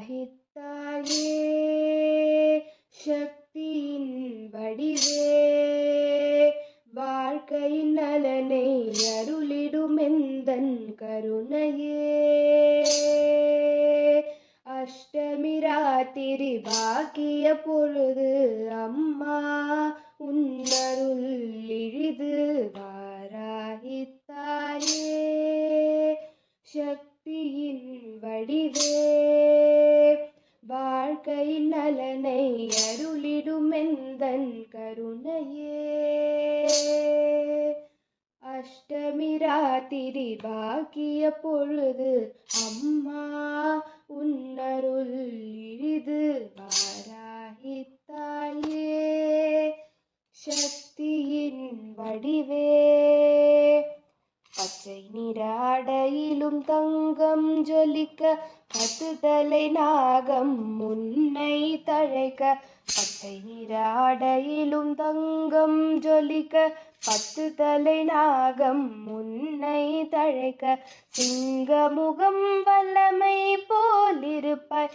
வாராகித்தாயே சக்தியின் வடிவே வாழ்க்கையின் நலனை அருளிடுமெந்தன் கருணையே அஷ்டமி ராத்திரி பாக்கிய பொழுது அம்மா உன்னருள் இழிது வாராகித்தாயே சக்தியின் வடிவே வாழ்க்கையின் நலனை அருளிடுமெந்தன் கருணையே அஷ்டமி ராத்திரி பாக்கிய பொழுது அம்மா உன்னருள் இழிது வாராகித்தாயே சக்தியின் வடிவே பச்சை நிற ஆடையிலும் தங்கம் ஜொலிக்க 10 தலை நாகம் முன்னை தழைக்க பச்சை நிற ஆடையிலும் தங்கம் ஜொலிக்க 10 தலை நாகம் முன்னை தழைக்க சிங்கமுகம் வல்லமை போலிருப்பாய்